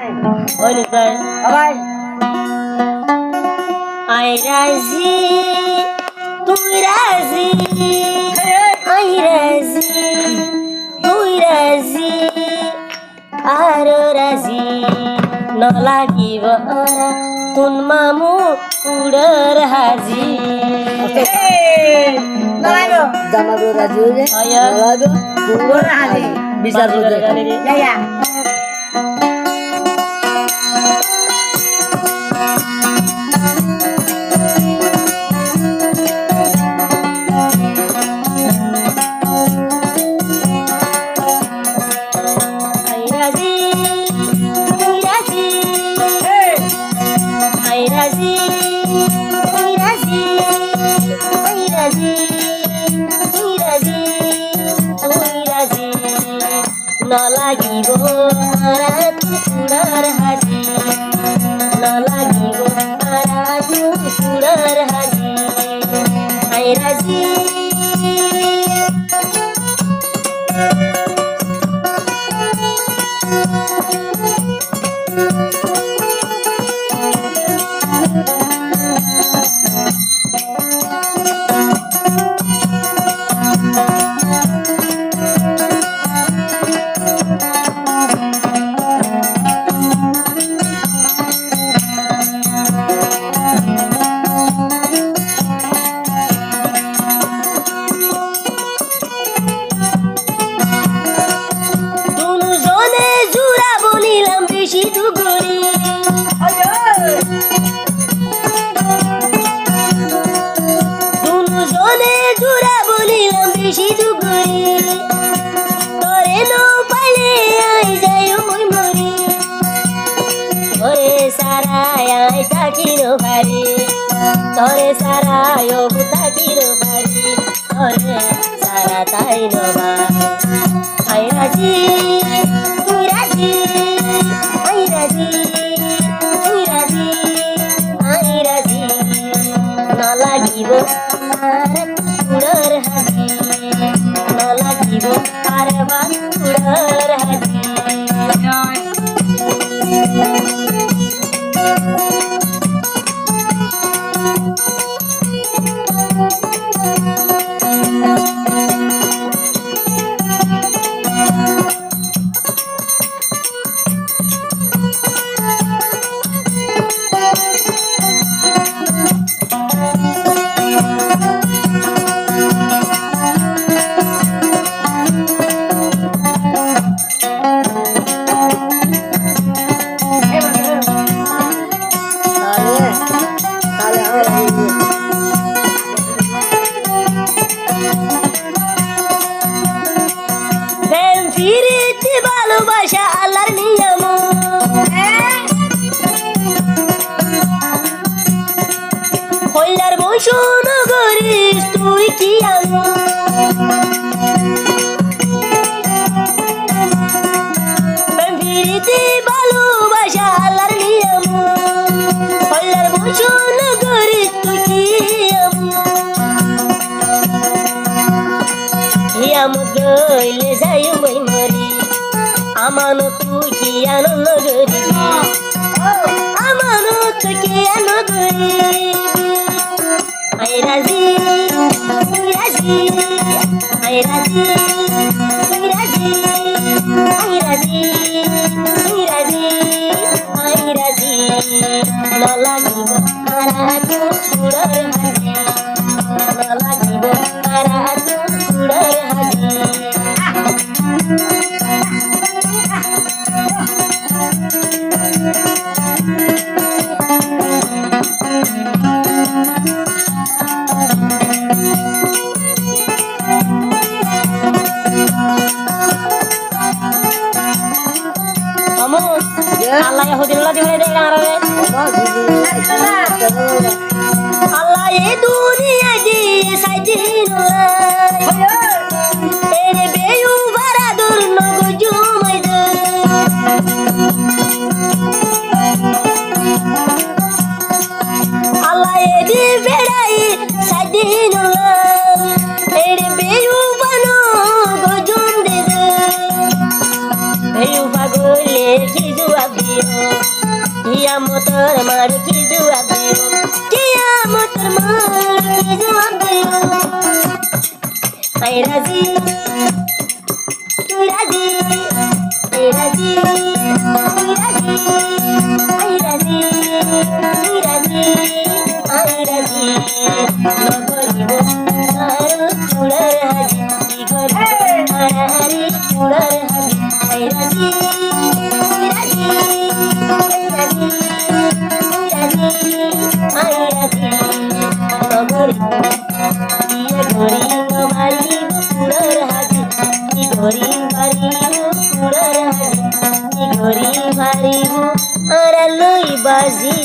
ওই নিতাই ভাই আই রাজি তুই রাজি আই রাজি তুই রাজি আরো রাজি ন লাগিব তুন মামু উড়র হাজি নলাইবো জামাবো রাজি হইলে আয়া নলাইবো পুরো হাজি বিচার করে গানে রে ইয়া আই রাজি তুই রাজি আই রাজি তুই রাজি আই রাজি তুই রাজি তুই রাজি ন লাগিব তুড়ার হাজি ন লাগিব তুড়ার হাজি আই রাজি দুজনে জুড়া বনিলাম বেশি দুগুরি দুজনে জুড়া বনিলাম বেশি দুগুরি তরে নো পাইলে আই যাই ওই মরি ওরে সারাই আই থাকির ভারি তরে সারাই ও থাকির ভারি তরে সারা তাই নবা আই রাজি তুই রাজি আই রাজি তুই রাজি আই রাজি ন লাগিব উড়ার হাজি ন লাগিব পারবার উড়ার হাজি তাহলে তাহলে আমরা প্রেম ফিরিতে ভালোবাসা আল্লাহর নিয়ম কইলার বৈষণ করিস তুই কি আমি প্রেম ফিরিতে ভালোবাসা আল্লাহর নিয়ম কইলার বৈষণ করিস তুই কি আমি হিয়ামত গইলে যাই মই মরি আমানো তুই কি আনন্দ করিবি আমানো তুই কি আনন্দ করিবি আই রাজি তুই রাজি আই রাজি তুই রাজি আই রাজি তুই রাজি আই রাজি ন লাগিব কুড়ার হাজি ন লাগিব কুড়ার হাজি আমো আল্লাহ হদিল্লা দিবে রে গারারে আল্লাহ এই দুনিয়া দি সাইদিন এরে বেয়ু ভাড়া দূর নগো জুমাই দে আল্লাহ এদি বেড়াই সাইদিন এরে বেয়ু বানো গজুম দে বেয়ু পাগলে কি জবাব কিয়ামতের মার কি জবাব দিও কিয়ামতের মার কি জবাব দিও আই রাজি তুই রাজি তুই রাজি তুই রাজি আই রাজি তুই রাজি আই রাজি নগরিব আর চুড়ার হাজি কি করিব আরে চুড়ার হাজি আই রাজি তুই রাজি তুই রাজি তুই রাজি আই রাজি নগরিব ইয়ে গরিব মারিব চুড়ার হাজি কি গরিব মারিব চুড়ার হাজি কি গরিব মারিব আর লই বাজি